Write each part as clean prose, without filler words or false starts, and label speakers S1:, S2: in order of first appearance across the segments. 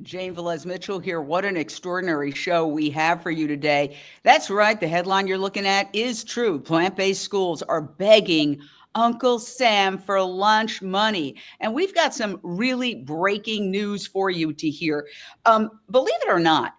S1: Jane Velez-Mitchell here. What an extraordinary show we have for you today. That's right. The headline you're looking at is true. Plant-based schools are begging Uncle Sam for lunch money. And we've got some really breaking news for you to hear. Believe it or not,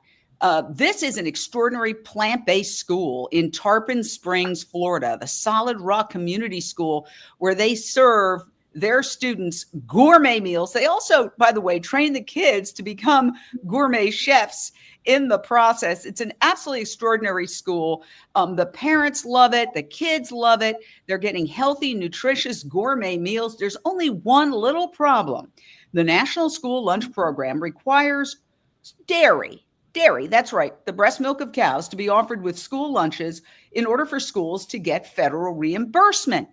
S1: this is an extraordinary plant-based school in Tarpon Springs, Florida, the Solid Rock Community School, where they serve their students gourmet meals. They also, by the way, train the kids to become gourmet chefs in the process. It's an absolutely extraordinary school. The parents love it. The kids love it. They're getting healthy, nutritious gourmet meals. There's only one little problem. The National School Lunch Program requires dairy. Dairy, that's right, the breast milk of cows to be offered with school lunches in order for schools to get federal reimbursement.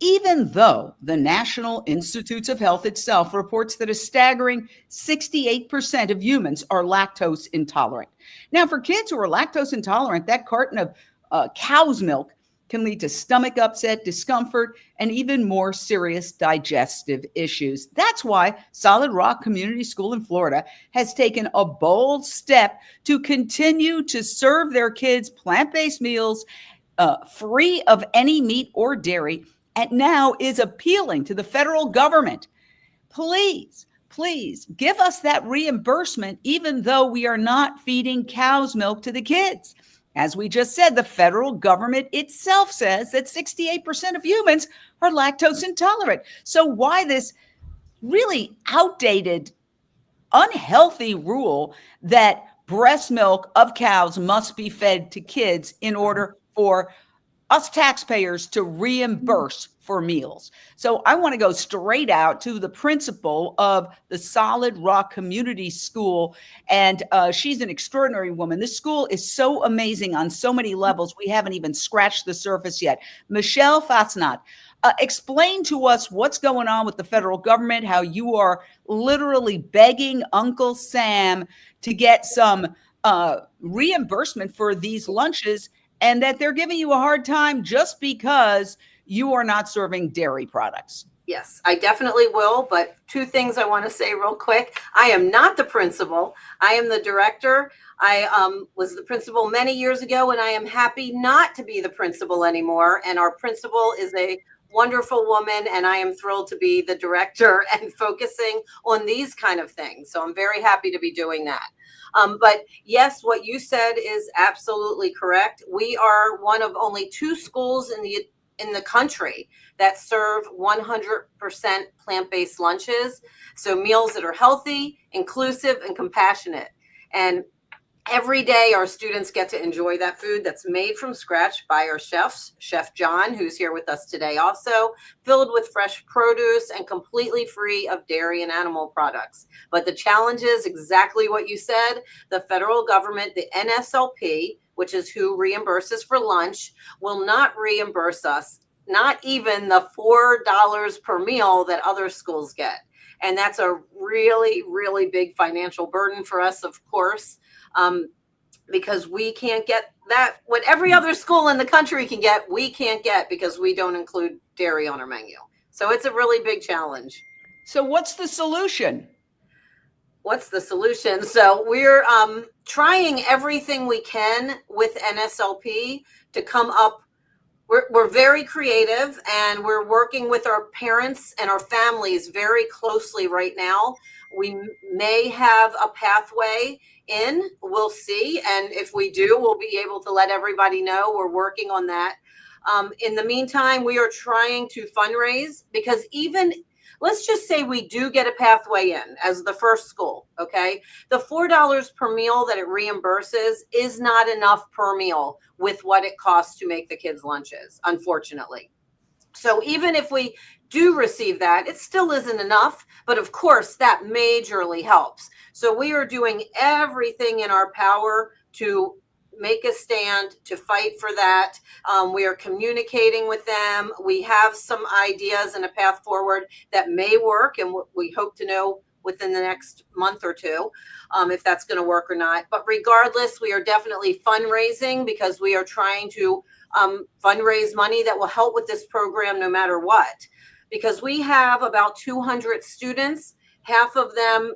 S1: Even though the National Institutes of Health itself reports that a staggering 68% of humans are lactose intolerant. Now, for kids who are lactose intolerant, that carton of cow's milk can lead to stomach upset, discomfort, and even more serious digestive issues. That's why Solid Rock Community School in Florida has taken a bold step to continue to serve their kids plant-based meals free of any meat or dairy, and now is appealing to the federal government. Please give us that reimbursement, even though we are not feeding cow's milk to the kids. As we just said, the federal government itself says that 68% of humans are lactose intolerant. So why this really outdated, unhealthy rule that breast milk of cows must be fed to kids in order for us taxpayers to reimburse for meals? So I want to go straight out to the principal of the Solid Rock Community School, and she's an extraordinary woman. This school is so amazing on so many levels. We haven't even scratched the surface yet. Michele Fasnacht, explain to us what's going on with the federal government, how you are literally begging Uncle Sam to get some reimbursement for these lunches, and that they're giving you a hard time just because you are not serving dairy products.
S2: Yes, I definitely will. But two things I want to say real quick. I am not the principal. I am the director. I was the principal many years ago, and I am happy not to be the principal anymore. And our principal is a wonderful woman, and I am thrilled to be the director and focusing on these kind of things. So I'm very happy to be doing that. But yes, what you said is absolutely correct. We are one of only two schools in the country that serve 100% plant-based lunches. So meals that are healthy, inclusive, and compassionate. And every day our students get to enjoy that food that's made from scratch by our chefs, Chef John, who's here with us today also, filled with fresh produce and completely free of dairy and animal products. But the challenge is exactly what you said. The federal government, the NSLP, which is who reimburses for lunch, will not reimburse us, not even the $4 per meal that other schools get. And that's a really, really big financial burden for us, of course, because we can't get that. What every other school in the country can get, we can't get because we don't include dairy on our menu. So it's a really big challenge.
S1: So what's the solution?
S2: What's the solution? So we're trying everything we can with NSLP to come up. We're very creative, and we're working with our parents and our families very closely right now. We may have a pathway in, we'll see. And if we do, we'll be able to let everybody know. We're working on that. In the meantime, we are trying to fundraise, because even, let's just say we do get a pathway in as the first school, okay? The $4 per meal that it reimburses is not enough per meal with what it costs to make the kids' lunches, unfortunately. So even if we do receive that, it still isn't enough, but of course that majorly helps. So we are doing everything in our power to make a stand, to fight for that. We are communicating with them. We have some ideas and a path forward that may work, and we hope to know within the next month or two if that's going to work or not. But regardless, we are definitely fundraising, because we are trying to fundraise money that will help with this program no matter what. Because we have about 200 students, half of them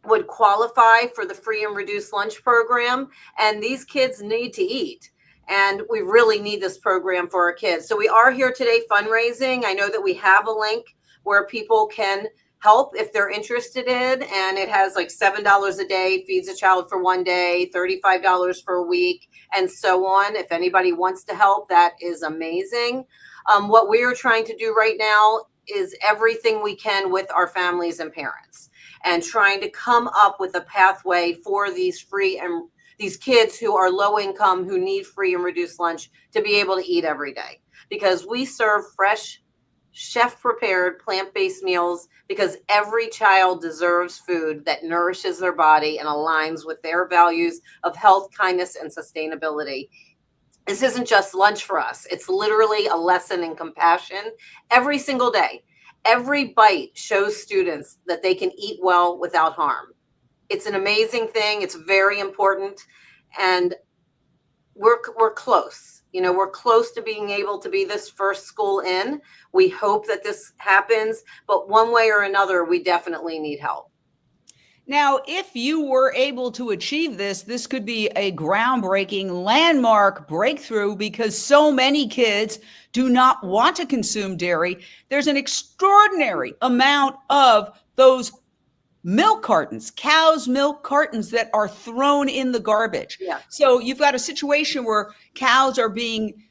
S2: would qualify for the free and reduced lunch program. And these kids need to eat. And we really need this program for our kids. So we are here today fundraising. I know that we have a link where people can help if they're interested in, and it has like $7 a day, feeds a child for 1 day, $35 for a week, and so on. If anybody wants to help, that is amazing. What we are trying to do right now is everything we can with our families and parents, and trying to come up with a pathway for these kids who are low income, who need free and reduced lunch, to be able to eat every day, because we serve fresh, chef prepared plant-based meals, because every child deserves food that nourishes their body and aligns with their values of health, kindness, and sustainability. This isn't just lunch for us. It's literally a lesson in compassion every single day. Every bite shows students that they can eat well without harm. It's an amazing thing. It's very important. And we're close. We're close to being able to be this first school in. We hope that this happens, but one way or another, we definitely need help.
S1: Now, if you were able to achieve this, this could be a groundbreaking landmark breakthrough, because so many kids do not want to consume dairy. There's an extraordinary amount of those milk cartons, cow's milk cartons, that are thrown in the garbage.
S2: Yeah.
S1: So you've got a situation where cows are being,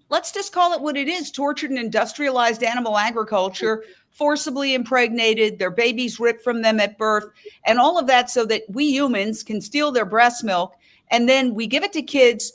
S1: let's just call it what it is, tortured and industrialized animal agriculture, forcibly impregnated, their babies ripped from them at birth, and all of that so that we humans can steal their breast milk. And then we give it to kids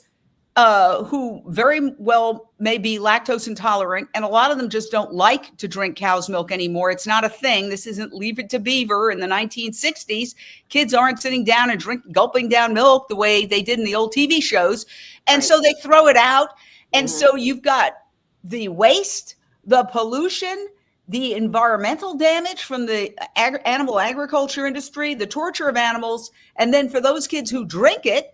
S1: who very well may be lactose intolerant. And a lot of them just don't like to drink cow's milk anymore. It's not a thing. This isn't Leave It to Beaver in the 1960s. Kids aren't sitting down and gulping down milk the way they did in the old TV shows. And so they throw it out. And so you've got the waste, the pollution, the environmental damage from the animal agriculture industry, the torture of animals. And then for those kids who drink it,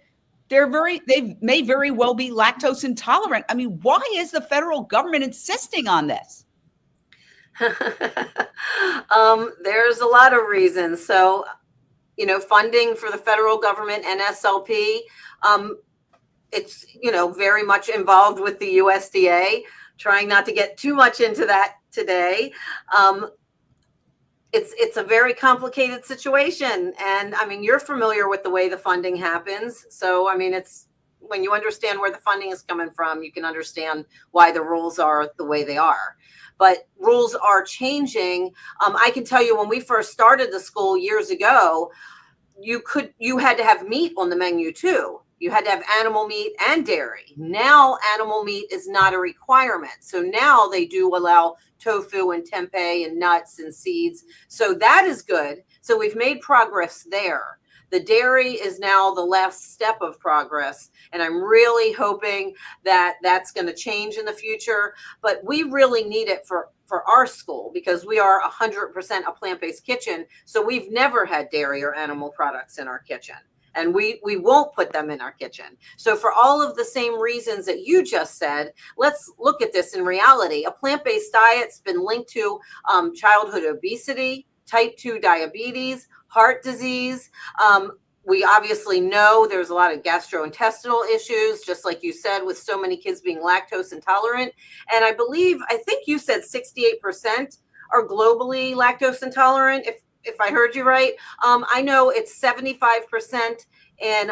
S1: they may very well be lactose intolerant. I mean, why is the federal government insisting on this?
S2: There's a lot of reasons. So, funding for the federal government and SLP, it's, very much involved with the USDA, trying not to get too much into that today. It's a very complicated situation. And I mean, you're familiar with the way the funding happens. So, I mean, it's when you understand where the funding is coming from, you can understand why the rules are the way they are. But rules are changing. I can tell you, when we first started the school years ago, you had to have meat on the menu too. You had to have animal meat and dairy. Now, animal meat is not a requirement. So now they do allow tofu and tempeh and nuts and seeds. So that is good. So we've made progress there. The dairy is now the last step of progress. And I'm really hoping that that's going to change in the future. But we really need it for our school, because we are 100% a plant-based kitchen. So we've never had dairy or animal products in our kitchen. And we won't put them in our kitchen. So for all of the same reasons that you just said, let's look at this in reality. A plant-based diet's been linked to childhood obesity, type 2 diabetes, heart disease. We obviously know there's a lot of gastrointestinal issues, just like you said, with so many kids being lactose intolerant. And I think you said 68% are globally lactose intolerant, if I heard you right. I know it's 75% in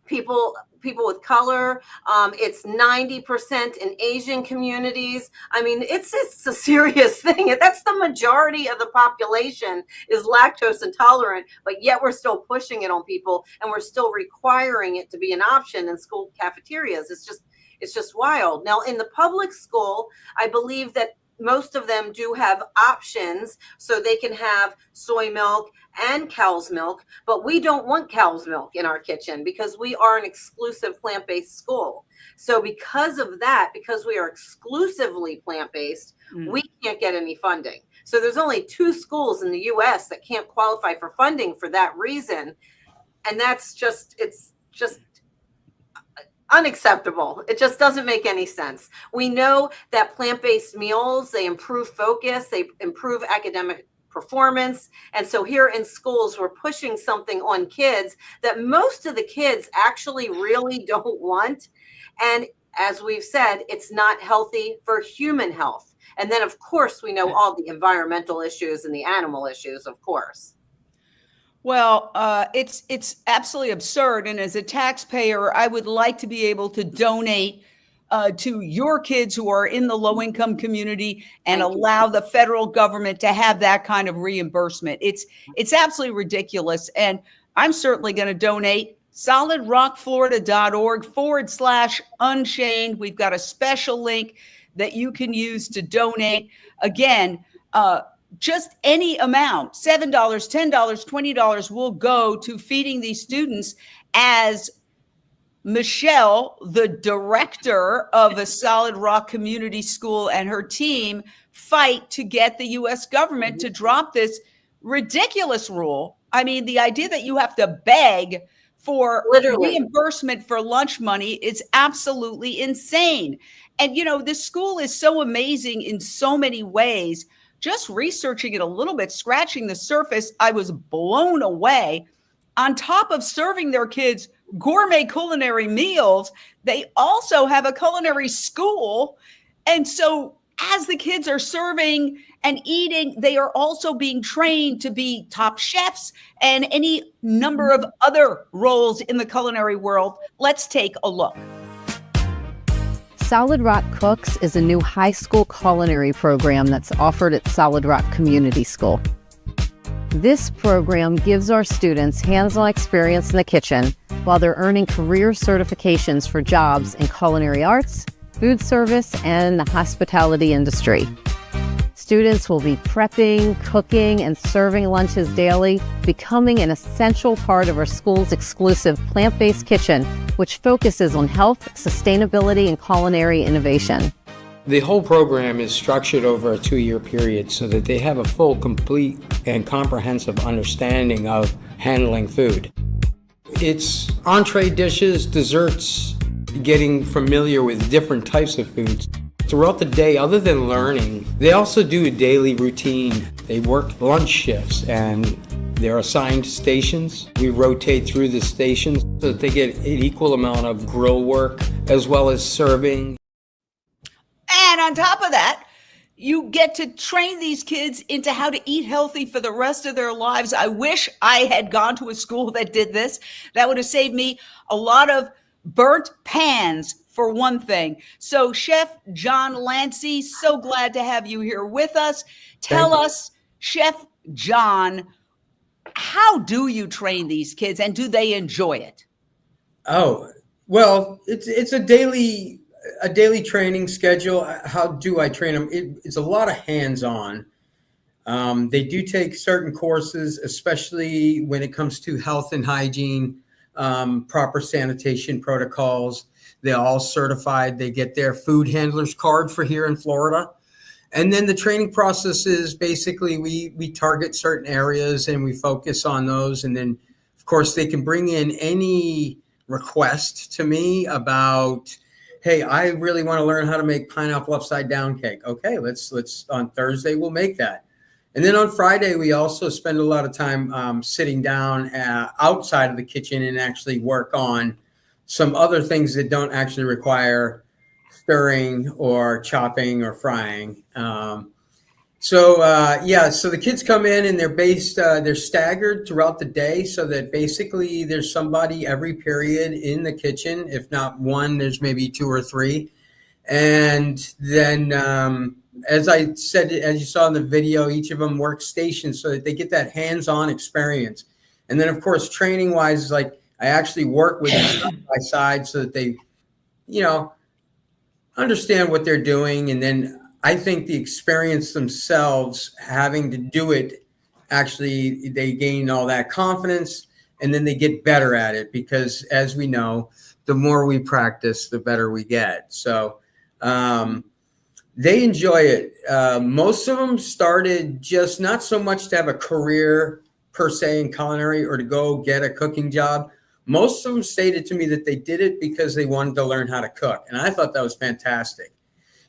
S2: people with color. It's 90% in Asian communities. I mean, it's a serious thing. That's the majority of the population is lactose intolerant, but yet we're still pushing it on people, and we're still requiring it to be an option in school cafeterias. It's just wild. Now, in the public school, I believe that most of them do have options, so they can have soy milk and cow's milk, but we don't want cow's milk in our kitchen because we are an exclusive plant-based school. So because of that, because we are exclusively plant-based, we can't get any funding. So there's only 2 schools in the US that can't qualify for funding for that reason. And it's just unacceptable. It just doesn't make any sense. We know that plant-based meals, they improve focus, they improve academic performance. And so here in schools, we're pushing something on kids that most of the kids actually really don't want. And as we've said, it's not healthy for human health. And then, of course, we know all the environmental issues and the animal issues, of course.
S1: Well, it's absolutely absurd. And as a taxpayer, I would like to be able to donate to your kids who are in the low income community and allow the federal government to have that kind of reimbursement. It's absolutely ridiculous. And I'm certainly going to donate. solidrockflorida.org/unchained. We've got a special link that you can use to donate. Again, just any amount, $7, $10, $20 will go to feeding these students as Michele, the director of a Solid Rock Community School, and her team fight to get the U.S. government to drop this ridiculous rule. I mean, the idea that you have to beg for reimbursement for lunch money is absolutely insane. And, this school is so amazing in so many ways. Just researching it a little bit, scratching the surface, I was blown away. On top of serving their kids gourmet culinary meals, they also have a culinary school. And so as the kids are serving and eating, they are also being trained to be top chefs and any number of other roles in the culinary world. Let's take a look.
S3: Solid Rock Cooks is a new high school culinary program that's offered at Solid Rock Community School. This program gives our students hands-on experience in the kitchen while they're earning career certifications for jobs in culinary arts, food service, and the hospitality industry. Students will be prepping, cooking, and serving lunches daily, becoming an essential part of our school's exclusive plant-based kitchen, which focuses on health, sustainability, and culinary innovation.
S4: The whole program is structured over a 2-year period so that they have a full, complete, and comprehensive understanding of handling food. It's entree dishes, desserts, getting familiar with different types of foods. Throughout the day, other than learning, they also do a daily routine. They work lunch shifts and they're assigned stations. We rotate through the stations so that they get an equal amount of grill work as well as serving.
S1: And on top of that, you get to train these kids into how to eat healthy for the rest of their lives. I wish I had gone to a school that did this. That would have saved me a lot of burnt pans, for one thing. So Chef John Lancey, so glad to have you here with us. Tell us, Chef John, how do you train these kids and do they enjoy it?
S4: Oh, well, it's a daily training schedule. How do I train them? It's a lot of hands-on. They do take certain courses, especially when it comes to health and hygiene, proper sanitation protocols. They're all certified. They get their food handler's card for here in Florida. And then the training process is basically we target certain areas and we focus on those. And then, of course, they can bring in any request to me about, hey, I really want to learn how to make pineapple upside down cake. Okay, let's on Thursday, we'll make that. And then on Friday, we also spend a lot of time sitting down outside of the kitchen and actually work on some other things that don't actually require stirring or chopping or frying. So the kids come in and they're staggered throughout the day so that basically there's somebody every period in the kitchen. If not one, there's maybe 2 or 3. And then, as I said, as you saw in the video, each of them work stations so that they get that hands-on experience. And then, of course, training-wise, is like I actually work with them side by side so that they, understand what they're doing. And then I think the experience themselves having to do it, actually, they gain all that confidence and then they get better at it because, as we know, the more we practice, the better we get. So they enjoy it. Most of them started just not so much to have a career per se in culinary or to go get a cooking job. Most of them stated to me that they did it because they wanted to learn how to cook. And I thought that was fantastic.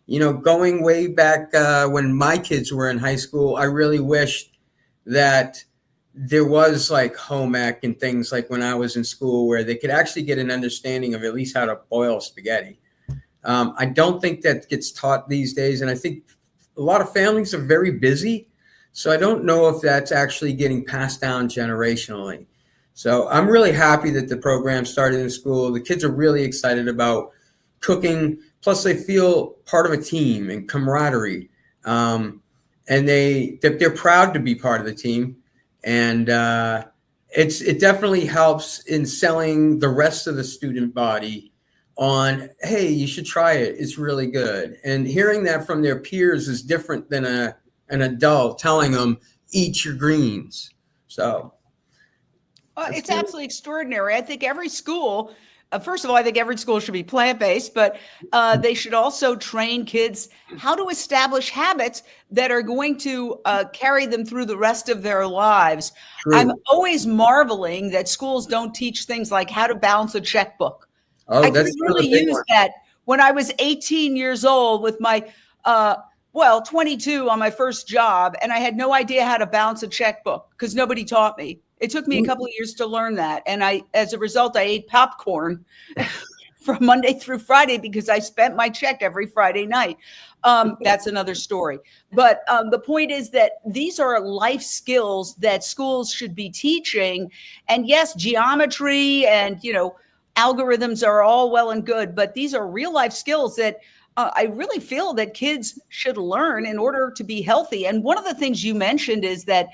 S4: Going way back when my kids were in high school, I really wished that there was like home ec and things like when I was in school where they could actually get an understanding of at least how to boil spaghetti. I don't think that gets taught these days. And I think a lot of families are very busy. So I don't know if that's actually getting passed down generationally. So I'm really happy that the program started in school. The kids are really excited about cooking. Plus they feel part of a team and camaraderie. And they're proud to be part of the team. And it definitely helps in selling the rest of the student body on, hey, you should try it. It's really good. And hearing that from their peers is different than an adult telling them, eat your greens. So
S1: it's absolutely extraordinary. I think every school, first of all, I think every school should be plant-based, but they should also train kids how to establish habits that are going to carry them through the rest of their lives.
S4: True.
S1: I'm always marveling that schools don't teach things like how to balance a checkbook. I could really use that when I was 18 years old with my, 22 on my first job, and I had no idea how to balance a checkbook because nobody taught me. It took me a couple of years to learn that. And as a result, I ate popcorn from Monday through Friday because I spent my check every Friday night. That's another story. But the point is that these are life skills that schools should be teaching. And yes, geometry and, algorithms are all well and good, but these are real life skills that I really feel that kids should learn in order to be healthy. And one of the things you mentioned is that,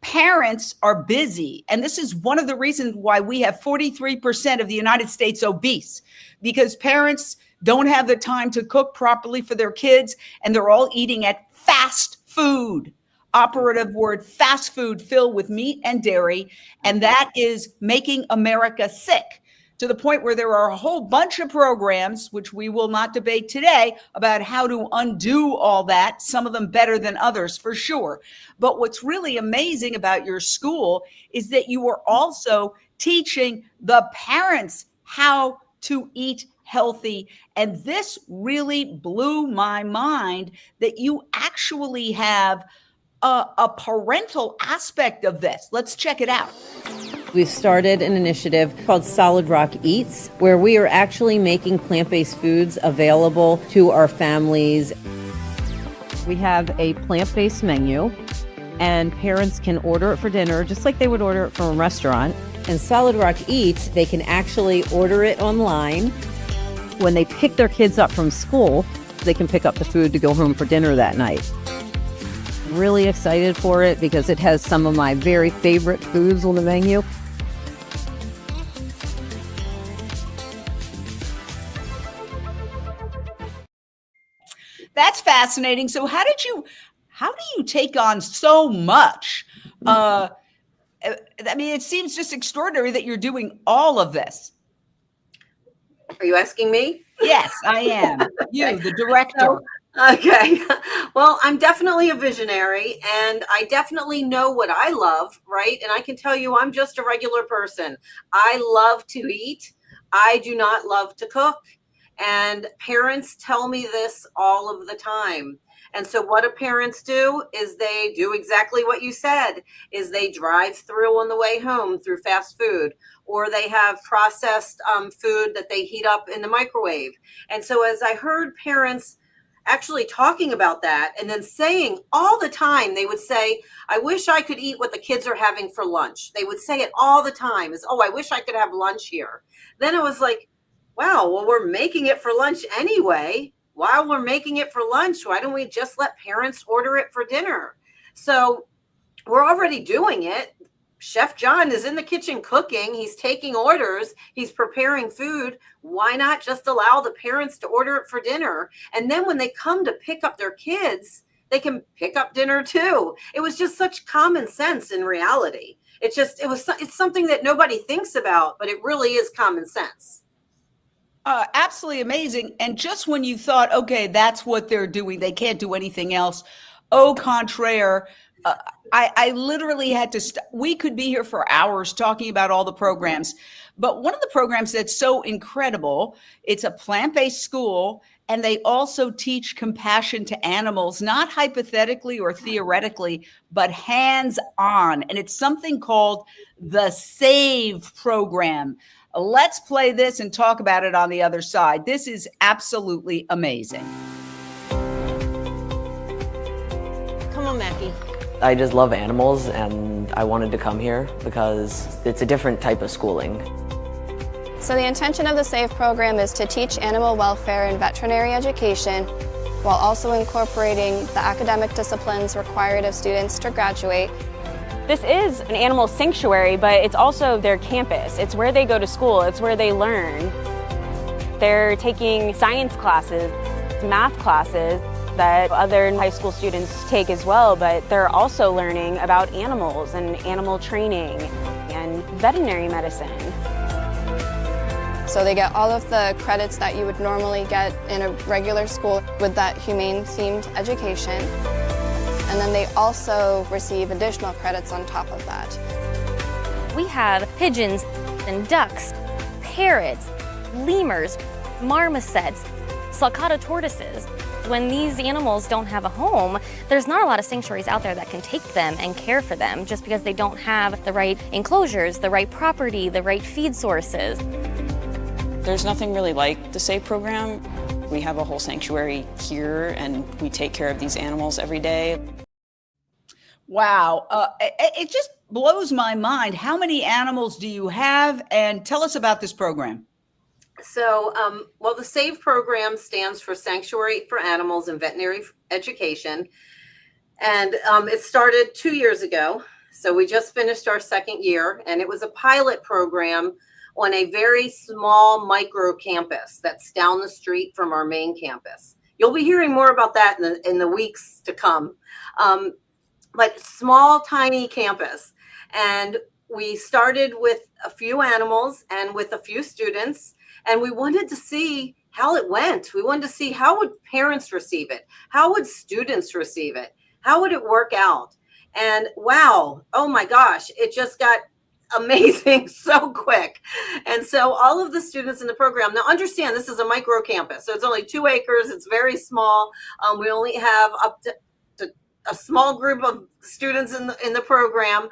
S1: parents are busy. And this is one of the reasons why we have 43% of the United States obese, because parents don't have the time to cook properly for their kids, and they're all eating at fast food. Operative word, fast food, filled with meat and dairy. And that is making America sick to the point where there are a whole bunch of programs, which we will not debate today, about how to undo all that, some of them better than others for sure. But what's really amazing about your school is that you are also teaching the parents how to eat healthy. And this really blew my mind that you actually have a parental aspect of this. Let's check it out.
S3: We've started an initiative called Solid Rock Eats, where we are actually making plant-based foods available to our families. We have a plant-based menu, and parents can order it for dinner just like they would order it from a restaurant. And Solid Rock Eats, they can actually order it online. When they pick their kids up from school, they can pick up the food to go home for dinner that night. Really excited for it because it has some of my very favorite foods on the menu.
S1: That's fascinating. So how do you take on so much? I mean, it seems just extraordinary that you're doing all of this.
S2: Are you asking me?
S1: Yes, I am. You, the director.
S2: Okay. Well, I'm definitely a visionary, and I definitely know what I love, right? And I can tell you I'm just a regular person. I love to eat. I do not love to cook. And parents tell me this all of the time. And so what do parents do is they do exactly what you said, is they drive through on the way home through fast food, or they have processed food that they heat up in the microwave. And so as I heard parents actually talking about that and then saying all the time, they would say, I wish I could eat what the kids are having for lunch. They would say it all the time is, oh, I wish I could have lunch here. Then I was like, wow, well, we're making it for lunch anyway. While we're making it for lunch, why don't we just let parents order it for dinner? So we're already doing it. Chef John is in the kitchen cooking. He's taking orders. He's preparing food. Why not just allow the parents to order it for dinner? And then when they come to pick up their kids, they can pick up dinner too. It was just such common sense in reality. It's something that nobody thinks about, but it really is common sense.
S1: Absolutely amazing. And just when you thought, okay, that's what they're doing, they can't do anything else. Au contraire, I literally had to, we could be here for hours talking about all the programs, but one of the programs that's so incredible, it's a plant-based school, and they also teach compassion to animals, not hypothetically or theoretically, but hands-on. And it's something called the SAVE program. Let's play this and talk about it on the other side. This is absolutely amazing.
S2: Come on, Mackie.
S5: I just love animals, and I wanted to come here because it's a different type of schooling.
S6: So the intention of the SAVE program is to teach animal welfare and veterinary education while also incorporating the academic disciplines required of students to graduate.
S7: This is an animal sanctuary, but it's also their campus. It's where they go to school. It's where they learn. They're taking science classes, math classes that other high school students take as well, but they're also learning about animals and animal training and veterinary medicine.
S6: So they get all of the credits that you would normally get in a regular school with that humane-themed education. And then they also receive additional credits on top of that.
S8: We have pigeons and ducks, parrots, lemurs, marmosets, sulcata tortoises. When these animals don't have a home, there's not a lot of sanctuaries out there that can take them and care for them just because they don't have the right enclosures, the right property, the right feed sources.
S9: There's nothing really like the SAVE program. We have a whole sanctuary here, and we take care of these animals every day.
S1: Wow. It just blows my mind. How many animals do you have? And tell us about this program.
S2: So, well, the SAVE program stands for Sanctuary for Animals and Veterinary Education. And it started 2 years ago. So we just finished our second year, and it was a pilot program on a very small micro campus that's down the street from our main campus. You'll be hearing more about that in the weeks to come. But small, tiny campus. And we started with a few animals and with a few students, and we wanted to see how it went. We wanted to see how would parents receive it? How would students receive it? How would it work out? And wow, oh my gosh, it just got amazing so quick. And so all of the students in the program, now understand this is a micro campus, so it's only 2 acres, it's very small. We only have up to a small group of students in the program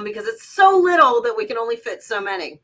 S2: because it's so little that we can only fit so many.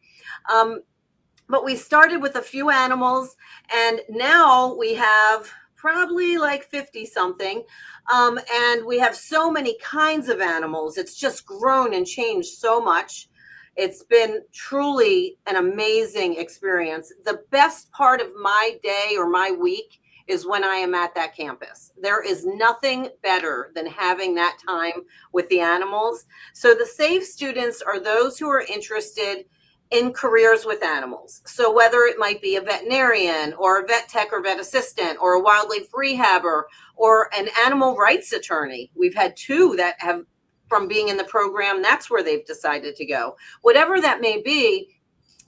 S2: But we started with a few animals, and now we have probably like 50 something. And we have so many kinds of animals. It's just grown and changed so much. It's been truly an amazing experience. The best part of my day or my week is when I am at that campus. There is nothing better than having that time with the animals. So the SAVE students are those who are interested in careers with animals. So whether it might be a veterinarian or a vet tech or vet assistant or a wildlife rehabber or an animal rights attorney. We've had 2 that have, from being in the program, that's where they've decided to go. Whatever that may be,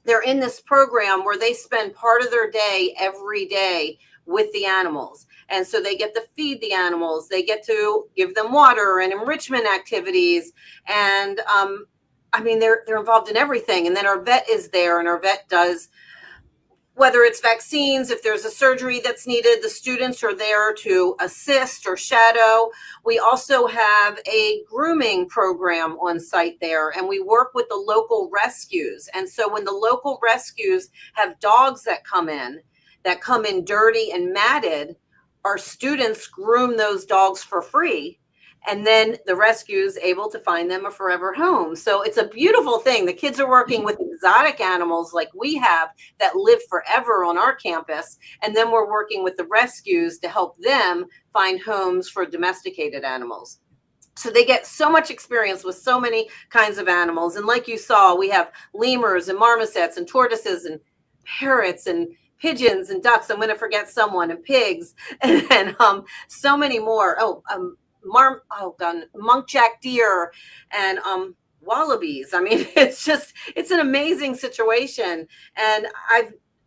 S2: they're in this program where they spend part of their day every day with the animals. And so they get to feed the animals, they get to give them water and enrichment activities. And I mean, they're involved in everything. And then our vet is there, and our vet does, whether it's vaccines, if there's a surgery that's needed, the students are there to assist or shadow. We also have a grooming program on site there, and we work with the local rescues. And so when the local rescues have dogs that come in dirty and matted, our students groom those dogs for free. And then the rescue is able to find them a forever home. So it's a beautiful thing. The kids are working with exotic animals like we have that live forever on our campus. And then we're working with the rescues to help them find homes for domesticated animals. So they get so much experience with so many kinds of animals. And like you saw, we have lemurs and marmosets and tortoises and parrots and pigeons and ducks. I'm going to forget someone, and pigs, and so many more. Munkjack deer and wallabies. I mean, it's an amazing situation. And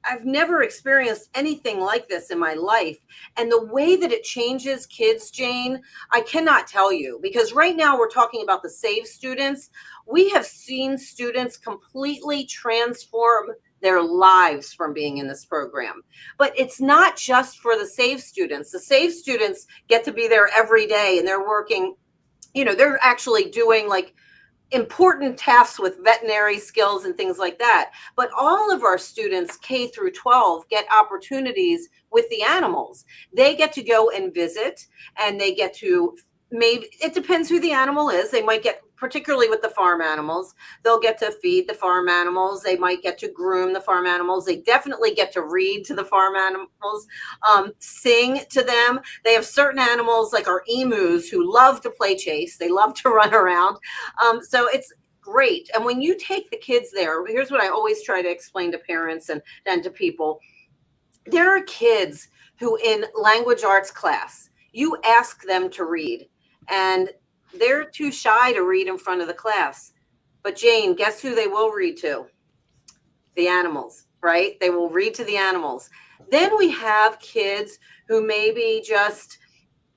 S2: I've never experienced anything like this in my life. And the way that it changes kids, Jane, I cannot tell you, because right now we're talking about the SAVE students. We have seen students completely transform their lives from being in this program. But it's not just for the SAVE students. The SAVE students get to be there every day, and they're working, they're actually doing like important tasks with veterinary skills and things like that. But all of our students, K through 12, get opportunities with the animals. They get to go and visit, and they get to, maybe it depends who the animal is. They might get, particularly with the farm animals, they'll get to feed the farm animals. They might get to groom the farm animals. They definitely get to read to the farm animals, sing to them. They have certain animals like our emus who love to play chase. They love to run around. So it's great. And when you take the kids there, here's what I always try to explain to parents and to people. There are kids who in language arts class, you ask them to read, and they're too shy to read in front of the class. But Jane, guess who they will read to? The animals, right? They will read to the animals. Then we have kids who maybe just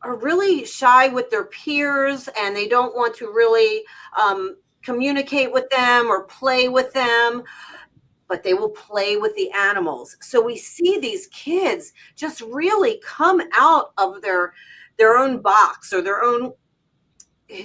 S2: are really shy with their peers, and they don't want to really communicate with them or play with them, but they will play with the animals. So we see these kids just really come out of their own box or their own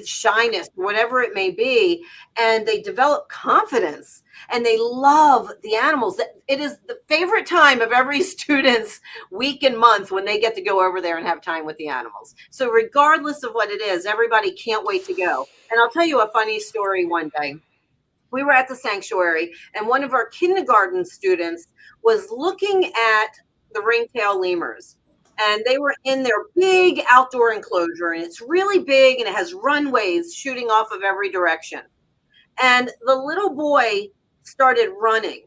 S2: shyness, whatever it may be, and they develop confidence, and they love the animals. It is the favorite time of every student's week and month when they get to go over there and have time with the animals. So regardless of what it is, everybody can't wait to go. And I'll tell you a funny story. One day we were at the sanctuary, and one of our kindergarten students was looking at the ringtail lemurs. And they were in their big outdoor enclosure, and it's really big, and it has runways shooting off of every direction. And the little boy started running,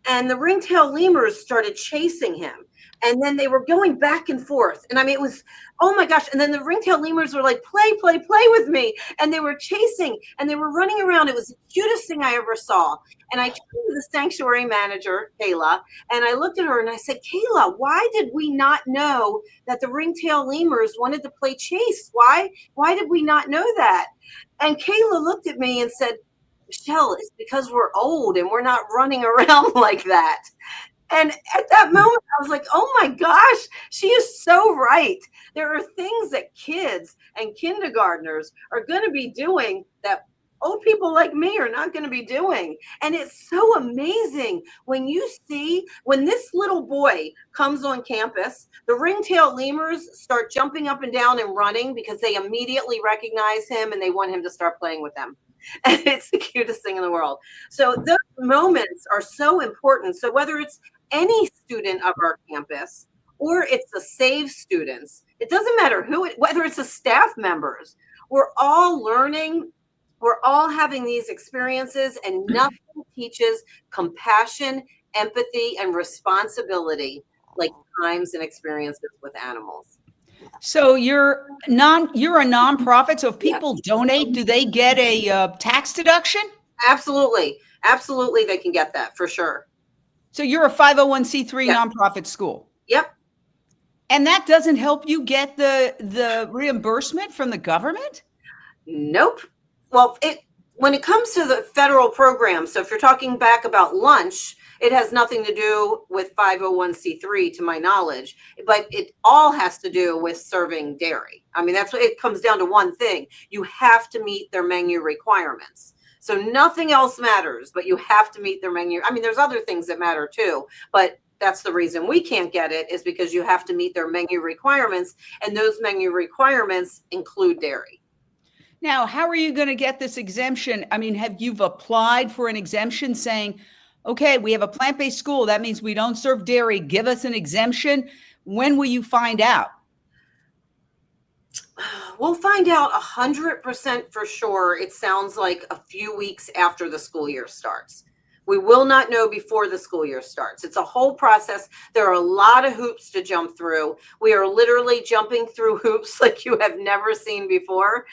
S2: and the ringtail lemurs started chasing him. And then they were going back and forth. And I mean, it was, oh my gosh. And then the ringtail lemurs were like, play, play, play with me. And they were chasing, and they were running around. It was the cutest thing I ever saw. And I turned to the sanctuary manager, Kayla, and I looked at her and I said, Kayla, why did we not know that the ringtail lemurs wanted to play chase? Why did we not know that? And Kayla looked at me and said, Michele, it's because we're old and we're not running around like that. And at that moment, I was like, oh my gosh, she is so right. There are things that kids and kindergartners are going to be doing that old people like me are not going to be doing. And it's so amazing when you see, when this little boy comes on campus, the ringtail lemurs start jumping up and down and running because they immediately recognize him and they want him to start playing with them. And it's the cutest thing in the world. So those moments are so important. So whether it's any student of our campus or it's the SAVE students, it doesn't matter whether it's the staff members, we're all learning, we're all having these experiences, and nothing teaches compassion, empathy, and responsibility like times and experiences with animals.
S1: So you're a nonprofit. So if people donate, do they get a tax deduction?
S2: Absolutely. Absolutely. They can get that for sure.
S1: So you're a 501c3 nonprofit school.
S2: Yep.
S1: And that doesn't help you get the reimbursement from the government?
S2: Nope. Well, when it comes to the federal program, so if you're talking back about lunch, it has nothing to do with 501c3 to my knowledge, but it all has to do with serving dairy. I mean, that's what it comes down to, one thing. You have to meet their menu requirements. So nothing else matters, but you have to meet their menu. I mean, there's other things that matter too, but that's the reason we can't get it, is because you have to meet their menu requirements, and those menu requirements include dairy.
S1: Now, how are you going to get this exemption? I mean, have you applied for an exemption saying, okay, we have a plant-based school. That means we don't serve dairy. Give us an exemption. When will you find out?
S2: We'll find out 100% for sure. It sounds like a few weeks after the school year starts. We will not know before the school year starts. It's a whole process. There are a lot of hoops to jump through. We are literally jumping through hoops like you have never seen before.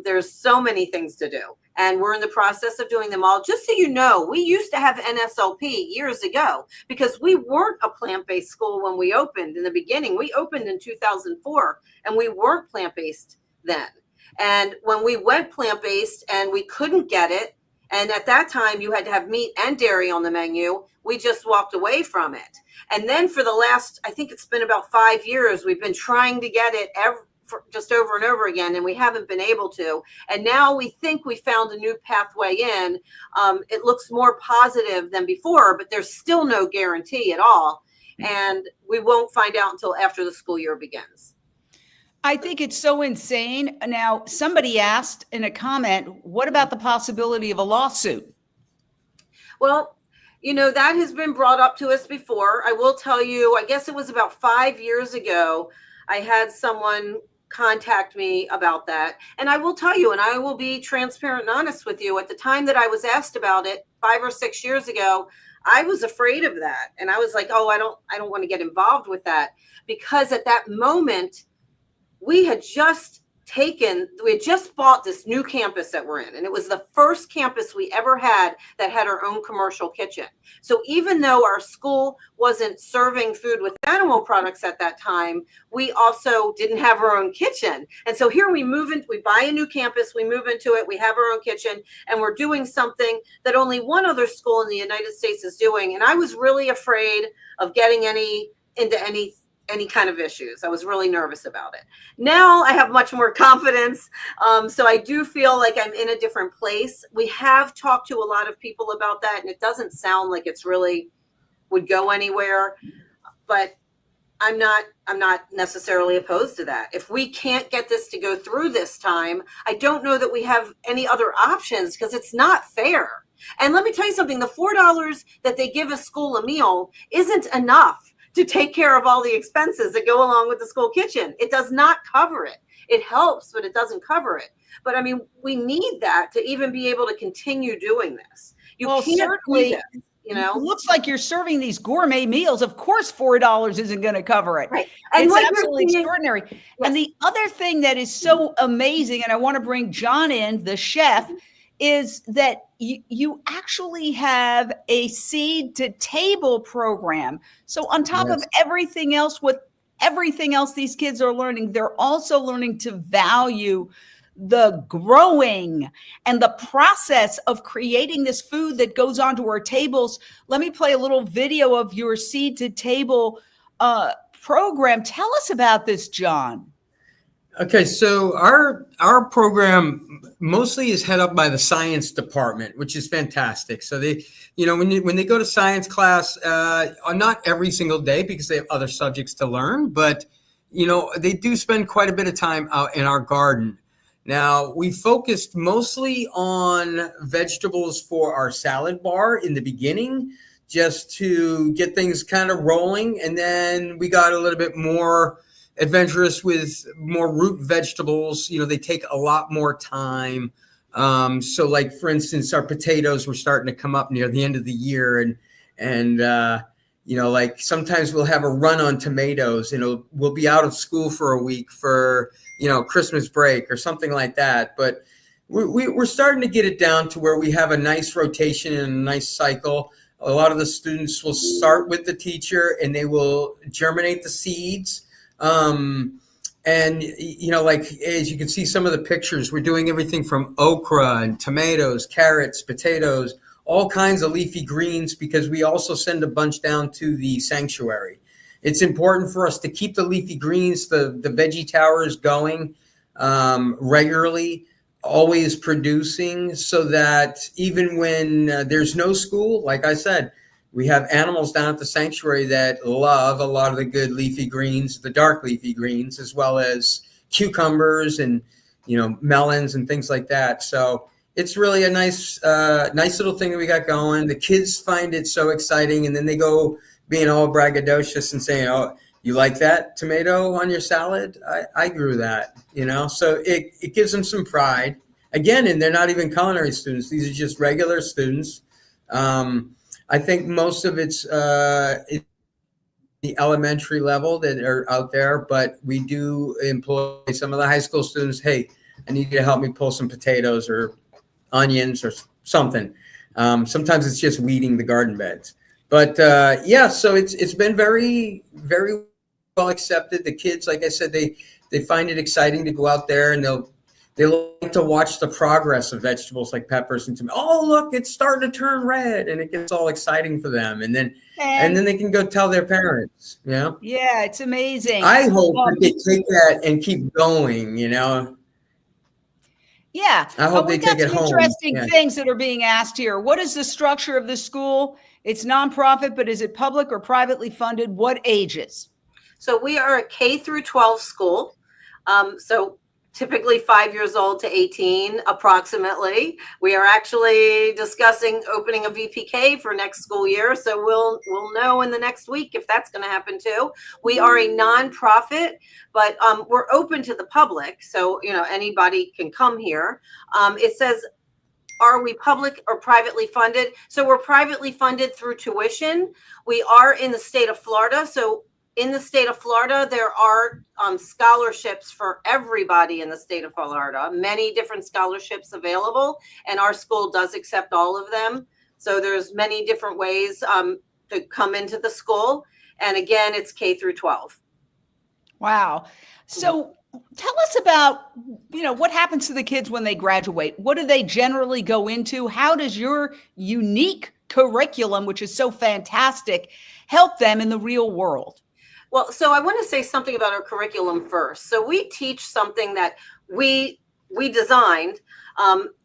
S2: There's so many things to do. and we're in the process of doing them all. Just so you know, we used to have NSLP years ago because we weren't a plant-based school when we opened in the beginning. We opened in 2004 and we weren't plant-based then. And when we went plant-based and we couldn't get it, and at that time you had to have meat and dairy on the menu, we just walked away from it. And then for the last, I think it's been about 5 years, we've been trying to get it just over and over again, and we haven't been able to. And now we think we found a new pathway in. It looks more positive than before, but there's still no guarantee at all. And we won't find out until after the school year begins.
S1: I think it's so insane. Now, somebody asked in a comment, what about the possibility of a lawsuit?
S2: Well, you know, that has been brought up to us before. I will tell you, I guess it was about 5 years ago, I had someone contact me about that. And I will tell you, and I will be transparent and honest with you, at the time that I was asked about it 5 or 6 years ago, I was afraid of that. And I was like, oh, I don't want to get involved with that, because at that moment, we had just bought this new campus that we're in, and it was the first campus we ever had that had our own commercial kitchen. So even though our school wasn't serving food with animal products at that time, we also didn't have our own kitchen. And so here we buy a new campus, we move into it, we have our own kitchen, and we're doing something that only one other school in the United States is doing. And I was really afraid of getting into any kind of issues. I was really nervous about it. Now I have much more confidence. So I do feel like I'm in a different place. We have talked to a lot of people about that, and it doesn't sound like it's really would go anywhere, but I'm not necessarily opposed to that. If we can't get this to go through this time, I don't know that we have any other options, because it's not fair. And let me tell you something, the $4 that they give a school a meal isn't enough to take care of all the expenses that go along with the school kitchen. It does not cover it. It helps, but it doesn't cover it. But I mean, we need that to even be able to continue doing this. You can't
S1: certainly,
S2: do this, you know.
S1: It looks like you're serving these gourmet meals. Of course, $4 isn't going to cover it.
S2: Right. And
S1: it's absolutely extraordinary. Yes. And the other thing that is so amazing, and I want to bring John in, the chef, is that you actually have a seed to table program. So on top of everything else, with everything else these kids are learning, they're also learning to value the growing and the process of creating this food that goes onto our tables. Let me play a little video of your seed to table program. Tell us about this, John.
S4: Okay, so our program mostly is head up by the science department, which is fantastic. So they, you know, when they go to science class, not every single day because they have other subjects to learn, but you know, they do spend quite a bit of time out in our garden. Now, we focused mostly on vegetables for our salad bar in the beginning, just to get things kind of rolling, and then we got a little bit more adventurous with more root vegetables. You know, they take a lot more time. So like, for instance, our potatoes were starting to come up near the end of the year, and you know, like sometimes we'll have a run on tomatoes, and we'll be out of school for a week for, you know, Christmas break or something like that. But we're starting to get it down to where we have a nice rotation and a nice cycle. A lot of the students will start with the teacher, and they will germinate the seeds. And, you know, like, as you can see some of the pictures, we're doing everything from okra and tomatoes, carrots, potatoes, all kinds of leafy greens, because we also send a bunch down to the sanctuary. It's important for us to keep the leafy greens, the veggie towers going regularly, always producing, so that even when there's no school, like I said, we have animals down at the sanctuary that love a lot of the good leafy greens, the dark leafy greens, as well as cucumbers and, you know, melons and things like that. So it's really a nice little thing that we got going. The kids find it so exciting, and then they go being all braggadocious and saying, "Oh, you like that tomato on your salad? I grew that," you know? So it gives them some pride. Again, and they're not even culinary students. These are just regular students. I think most of it's the elementary level that are out there, but we do employ some of the high school students. Hey, I need you to help me pull some potatoes or onions or something. Sometimes it's just weeding the garden beds. But yeah, so it's been very, very well accepted. The kids, like I said, they find it exciting to go out there, and they like to watch the progress of vegetables like peppers and tomatoes. Oh, look, it's starting to turn red, and it gets all exciting for them. And then they can go tell their parents. You know?
S1: Yeah, it's amazing.
S4: I hope that they take that and keep going. You know?
S1: Yeah,
S4: I hope they take it home.
S1: Interesting things that are being asked here. What is the structure of the school? It's nonprofit, but is it public or privately funded? What ages?
S2: So we are a K through 12 school. So typically 5 years old to 18, approximately. We are actually discussing opening a VPK for next school year. So we'll know in the next week if that's going to happen too. We are a nonprofit, but we're open to the public. So, you know, anybody can come here. It says, are we public or privately funded? So we're privately funded through tuition. We are in the state of Florida. So in the state of Florida, there are scholarships for everybody in the state of Florida, many different scholarships available, and our school does accept all of them. So there's many different ways to come into the school. And again, it's K through 12.
S1: Wow. So tell us about, you know, what happens to the kids when they graduate? What do they generally go into? How does your unique curriculum, which is so fantastic, help them in the real world?
S2: Well, so I want to say something about our curriculum first. So we teach something that we designed.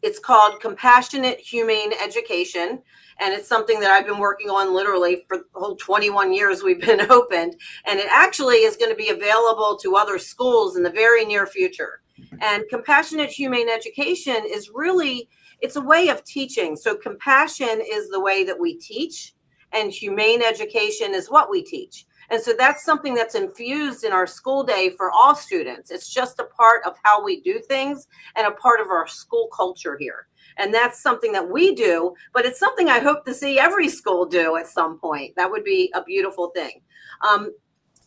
S2: It's called Compassionate Humane Education. And it's something that I've been working on literally for the whole 21 years we've been opened. And it actually is going to be available to other schools in the very near future. And Compassionate Humane Education is really, it's a way of teaching. So compassion is the way that we teach, and humane education is what we teach. And so that's something that's infused in our school day for all students. It's just a part of how we do things and a part of our school culture here. And that's something that we do, but it's something I hope to see every school do at some point. That would be a beautiful thing.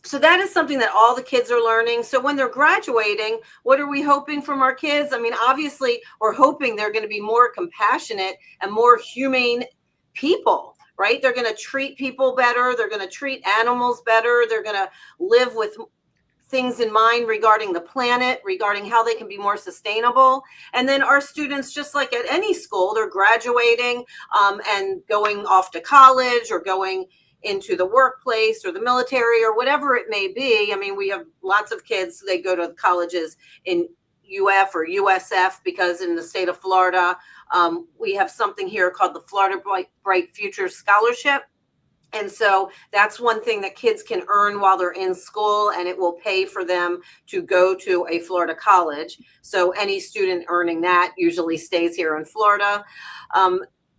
S2: So that is something that all the kids are learning. So when they're graduating, what are we hoping from our kids? I mean, obviously, we're hoping they're going to be more compassionate and more humane people. Right? They're going to treat people better. They're going to treat animals better. They're going to live with things in mind regarding the planet, regarding how they can be more sustainable. And then our students, just like at any school, they're graduating and going off to college or going into the workplace or the military or whatever it may be. I mean, we have lots of kids, they go to colleges in UF or USF because in the state of Florida, we have something here called the Florida Bright Future Scholarship. And so that's one thing that kids can earn while they're in school, and it will pay for them to go to a Florida college. So any student earning that usually stays here in Florida.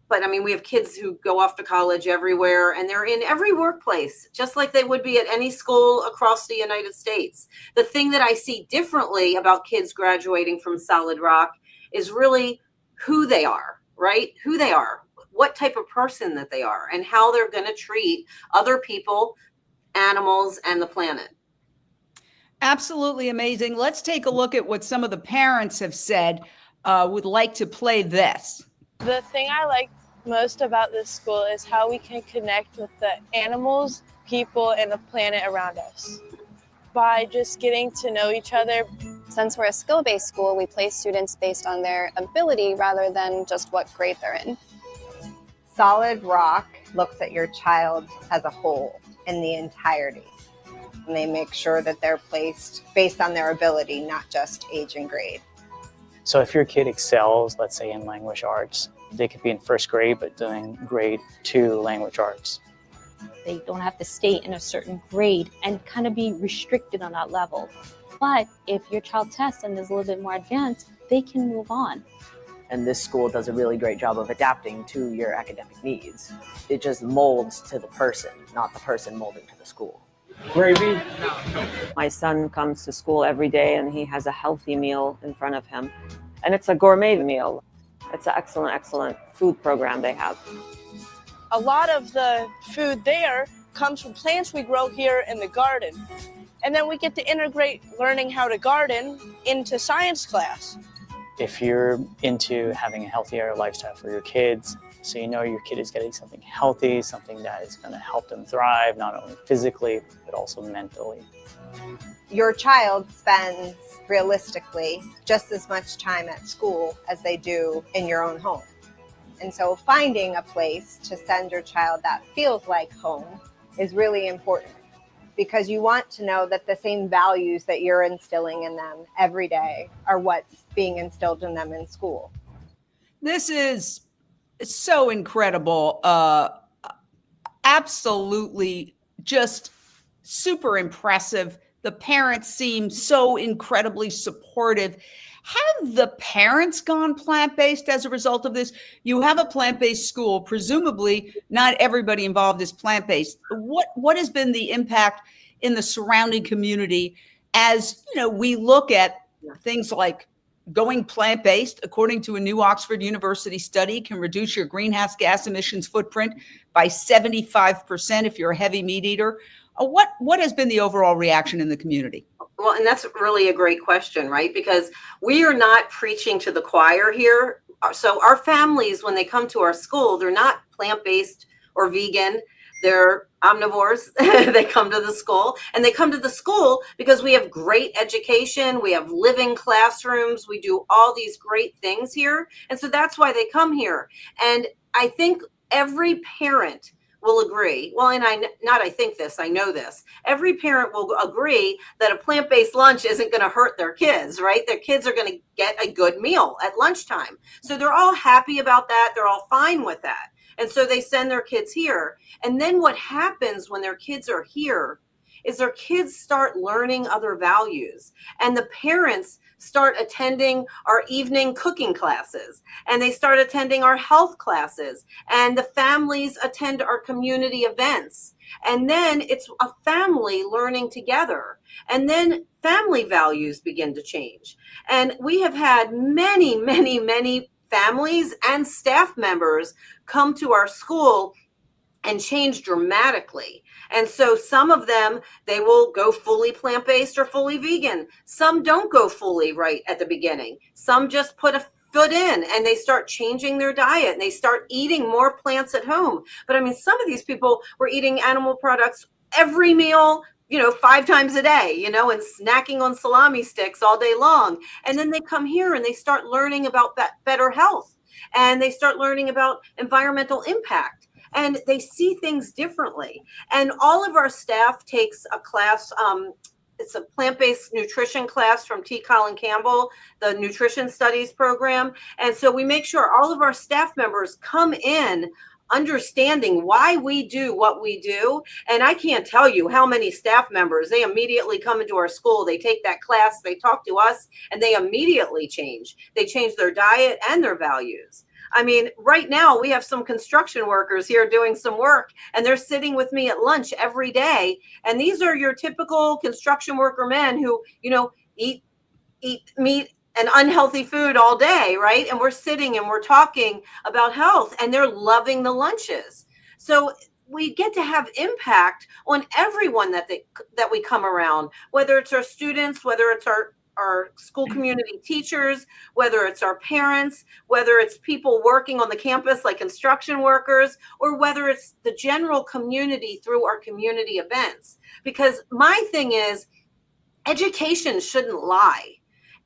S2: But I mean, we have kids who go off to college everywhere, and they're in every workplace, just like they would be at any school across the United States. The thing that I see differently about kids graduating from Solid Rock is really who they are, right? Who they are, what type of person that they are, and how they're going to treat other people, animals, and the planet.
S1: Absolutely amazing. Let's take a look at what some of the parents have said. Would like to play this.
S10: The thing I like most about this school is how we can connect with the animals, people, and the planet around us by just getting to know each other.
S6: Since we're a skill-based school, we place students based on their ability rather than just what grade they're in.
S11: Solid Rock looks at your child as a whole in the entirety. And they make sure that they're placed based on their ability, not just age and grade.
S12: So if your kid excels, let's say in language arts, they could be in first grade, but doing grade 2 language arts.
S13: They don't have to stay in a certain grade and kind of be restricted on that level. But if your child tests and is a little bit more advanced, they can move on.
S5: And this school does a really great job of adapting to your academic needs. It just molds to the person, not the person molding to the school.
S12: Gravy?
S14: My son comes to school every day and he has a healthy meal in front of him. And it's a gourmet meal. It's an excellent, excellent food program they have.
S10: A lot of the food there comes from plants we grow here in the garden. And then we get to integrate learning how to garden into science class.
S12: If you're into having a healthier lifestyle for your kids, so you know your kid is getting something healthy, something that is going to help them thrive, not only physically, but also mentally.
S11: Your child spends realistically just as much time at school as they do in your own home. And so finding a place to send your child that feels like home is really important, because you want to know that the same values that you're instilling in them every day are what's being instilled in them in school.
S1: This is so incredible. Absolutely just super impressive. The parents seem so incredibly supportive. Have the parents gone plant-based as a result of this? You have a plant-based school. Presumably, not everybody involved is plant-based. What has been the impact in the surrounding community as, you know, we look at things like going plant-based, according to a new Oxford University study, can reduce your greenhouse gas emissions footprint by 75% if you're a heavy meat eater. What has been the overall reaction in the community?
S2: Well, and that's really a great question, right? Because we are not preaching to the choir here. So our families, when they come to our school, they're not plant-based or vegan. They're omnivores. They come to the school, and they come to the school because we have great education. We have living classrooms. We do all these great things here. And so that's why they come here. And I think every parent will agree. Well, and I know this. Every parent will agree that a plant-based lunch isn't going to hurt their kids, right? Their kids are going to get a good meal at lunchtime. So they're all happy about that. They're all fine with that. And so they send their kids here. And then what happens when their kids are here is their kids start learning other values. And the parents start attending our evening cooking classes, and they start attending our health classes, and the families attend our community events. And then it's a family learning together. And then family values begin to change. And we have had many, many, many families and staff members come to our school and change dramatically. And so some of them, they will go fully plant-based or fully vegan. Some don't go fully right at the beginning. Some just put a foot in and they start changing their diet and they start eating more plants at home. But I mean, some of these people were eating animal products every meal, 5 times a day, and snacking on salami sticks all day long. And then they come here and they start learning about better health, and they start learning about environmental impact. And they see things differently. And all of our staff takes a class. It's a plant-based nutrition class from T. Colin Campbell, the nutrition studies program. And so we make sure all of our staff members come in understanding why we do what we do. And I can't tell you how many staff members, they immediately come into our school, they take that class, they talk to us, and they immediately change. They change their diet and their values. I mean, right now we have some construction workers here doing some work, and they're sitting with me at lunch every day. And these are your typical construction worker men who, eat meat and unhealthy food all day, right? And we're sitting and we're talking about health, and they're loving the lunches. So we get to have impact on everyone that we come around, whether it's our students, whether it's our school community teachers, whether it's our parents, whether it's people working on the campus like construction workers, or whether it's the general community through our community events. Because my thing is, education shouldn't lie.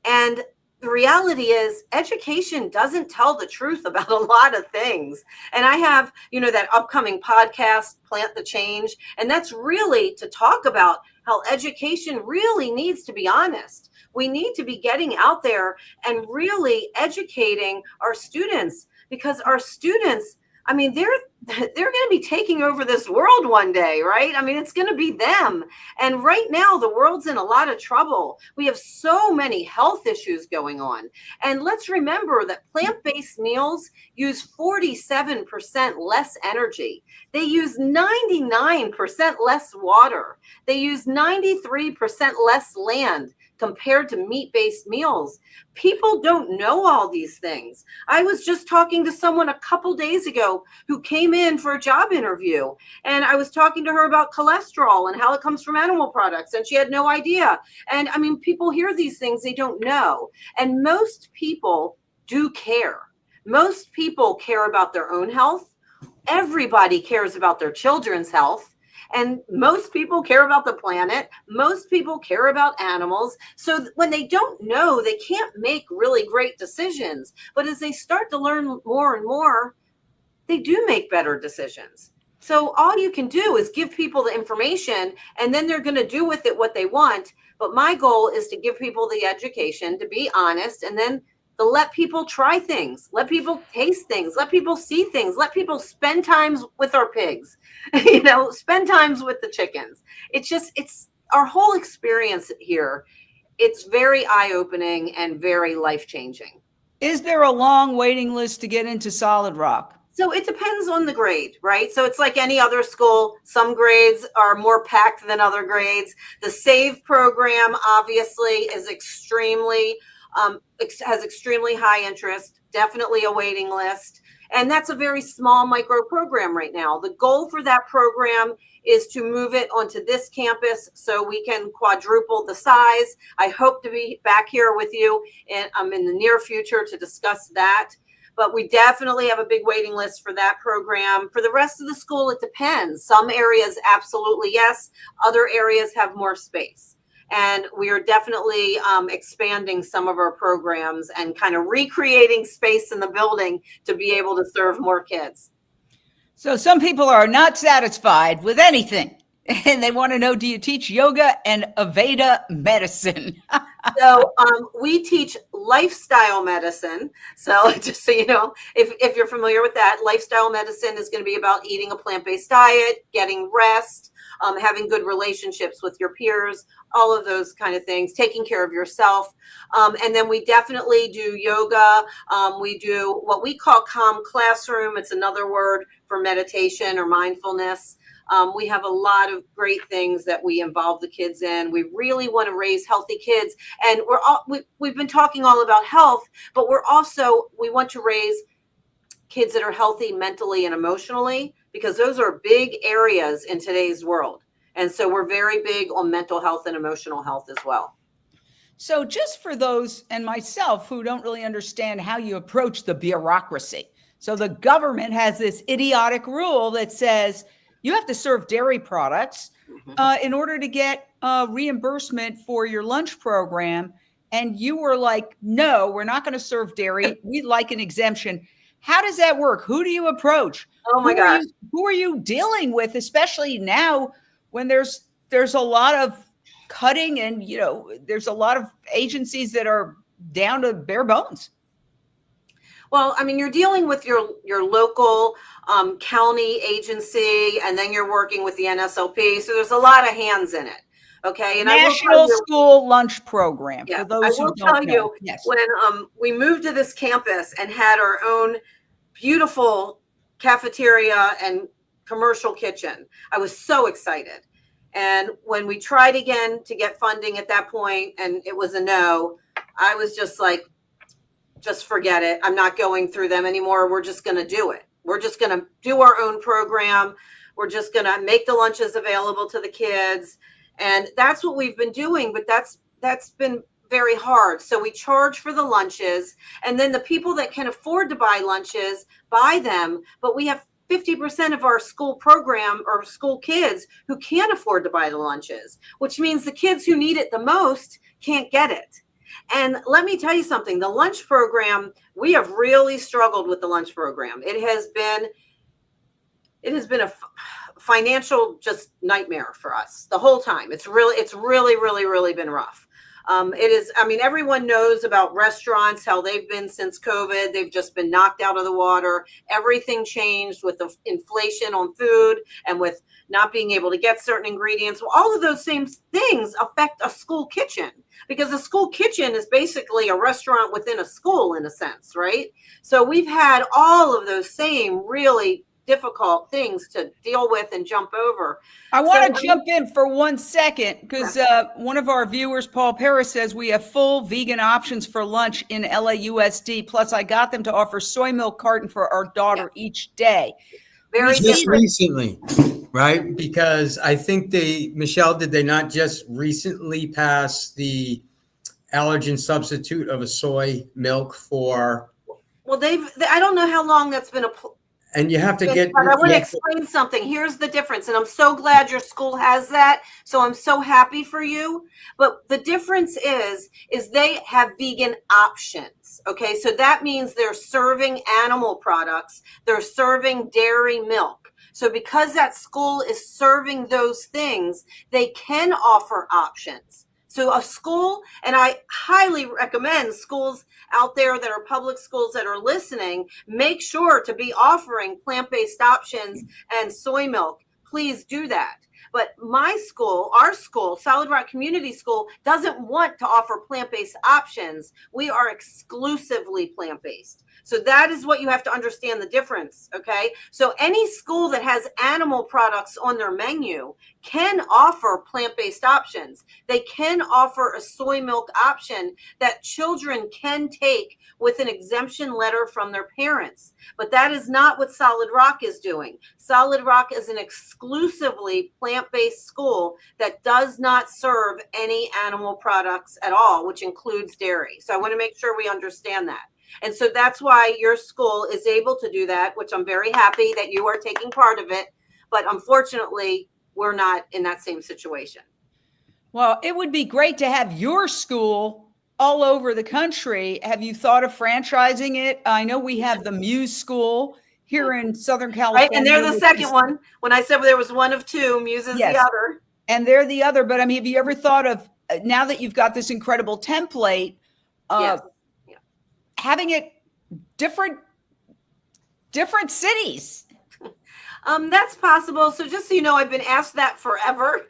S2: And the reality is, education doesn't tell the truth about a lot of things. And I have, that upcoming podcast, Plant the Change, and that's really to talk about how education really needs to be honest. We need to be getting out there and really educating our students, because our students, I mean, they're going to be taking over this world one day, right? I mean, it's going to be them. And right now, the world's in a lot of trouble. We have so many health issues going on. And let's remember that plant-based meals use 47% less energy. They use 99% less water. They use 93% less land compared to meat-based meals. People don't know all these things. I was just talking to someone a couple days ago who came in for a job interview, and I was talking to her about cholesterol and how it comes from animal products, and she had no idea. And I mean, people hear these things, they don't know. And most people do care. Most people care about their own health. Everybody cares about their children's health. And most people care about the planet. Most people care about animals. So when they don't know, they can't make really great decisions. But as they start to learn more and more, they do make better decisions. So all you can do is give people the information, and then they're going to do with it what they want. But my goal is to give people the education, to be honest, and then to let people try things, let people taste things, let people see things, let people spend times with our pigs, spend times with the chickens. It's our whole experience here. It's very eye-opening and very life-changing.
S1: Is there a long waiting list to get into Solid Rock?
S2: So it depends on the grade, right? So it's like any other school. Some grades are more packed than other grades. The SAVE program obviously is has extremely high interest, definitely a waiting list. And that's a very small micro program right now. The goal for that program is to move it onto this campus so we can quadruple the size. I hope to be back here with you in the near future to discuss that. But we definitely have a big waiting list for that program. For the rest of the school, it depends. Some areas, absolutely yes. Other areas have more space. And we are definitely expanding some of our programs and kind of recreating space in the building to be able to serve more kids.
S1: So some people are not satisfied with anything, and they want to know, do you teach yoga and Ayurveda medicine?
S2: So we teach lifestyle medicine. So just so you know, if you're familiar with that, lifestyle medicine is going to be about eating a plant-based diet, getting rest, having good relationships with your peers, all of those kind of things, taking care of yourself. And then we definitely do yoga. We do what we call calm classroom. It's another word for meditation or mindfulness. We have a lot of great things that we involve the kids in. We really want to raise healthy kids. And we've been talking all about health, but we want to raise kids that are healthy mentally and emotionally, because those are big areas in today's world. And so we're very big on mental health and emotional health as well.
S1: So just for those and myself who don't really understand how you approach the bureaucracy. So the government has this idiotic rule that says you have to serve dairy products in order to get reimbursement for your lunch program. And you were like, no, we're not going to serve dairy. We'd like an exemption. How does that work? Who do you approach?
S2: Oh my gosh.
S1: Who are you dealing with, especially now when there's a lot of cutting and, there's a lot of agencies that are down to bare bones?
S2: Well, I mean, you're dealing with your local county agency, and then you're working with the NSLP. So there's a lot of hands in it. Okay. And
S1: National School Lunch Program.
S2: Yeah,
S1: For those
S2: I will
S1: who don't
S2: tell
S1: know.
S2: you,
S1: Yes.
S2: when we moved to this campus and had our own beautiful cafeteria and commercial kitchen, I was so excited. And when we tried again to get funding at that point, and it was a no, I was just like, just forget it. I'm not going through them anymore. We're just going to do it. We're just going to do our own program. We're just going to make the lunches available to the kids. And that's what we've been doing. But that's been very hard. So we charge for the lunches, and then the people that can afford to buy lunches buy them. But we have 50% of our school program or school kids who can't afford to buy the lunches, which means the kids who need it the most can't get it. And let me tell you something, the lunch program, we have really struggled with the lunch program. It has been a financial just nightmare for us the whole time. It's really been rough. Everyone knows about restaurants, how they've been since COVID. They've just been knocked out of the water. Everything changed with the inflation on food and with not being able to get certain ingredients. Well, all of those same things affect a school kitchen, because a school kitchen is basically a restaurant within a school in a sense, right? So we've had all of those same really difficult things to deal with and jump over.
S1: I want to jump in for 1 second because one of our viewers, Paul Paris, says we have full vegan options for lunch in LAUSD. Plus, I got them to offer soy milk carton for our daughter each day.
S4: Just recently, right? Because I think Michele, did they not just recently pass the allergen substitute of a soy milk for?
S2: Well, I don't know how long that's been
S4: and you have to get.
S2: But I want to explain something. Here's the difference, and I'm so glad your school has that. So I'm so happy for you. But the difference is they have vegan options. Okay, so that means they're serving animal products. They're serving dairy milk. So because that school is serving those things, they can offer options. So a school, and I highly recommend schools out there that are public schools that are listening, make sure to be offering plant-based options and soy milk. Please do that. But my school, our school, Solid Rock Community School, doesn't want to offer plant-based options. We are exclusively plant-based. So that is what you have to understand the difference, okay? So any school that has animal products on their menu can offer plant-based options. They can offer a soy milk option that children can take with an exemption letter from their parents. But that is not what Solid Rock is doing. Solid Rock is an exclusively plant-based school that does not serve any animal products at all, which includes dairy. So I want to make sure we understand that. And so that's why your school is able to do that, which I'm very happy that you are taking part of it. But unfortunately, we're not in that same situation.
S1: Well, it would be great to have your school all over the country. Have you thought of franchising it? I know we have the Muse School here in Southern California.
S2: Right, and they're the second one. When I said there was one of two, Muse is the other.
S1: And they're the other. But I mean, have you ever thought of, now that you've got this incredible template, having it different cities?
S2: That's possible. So just so you know, I've been asked that forever.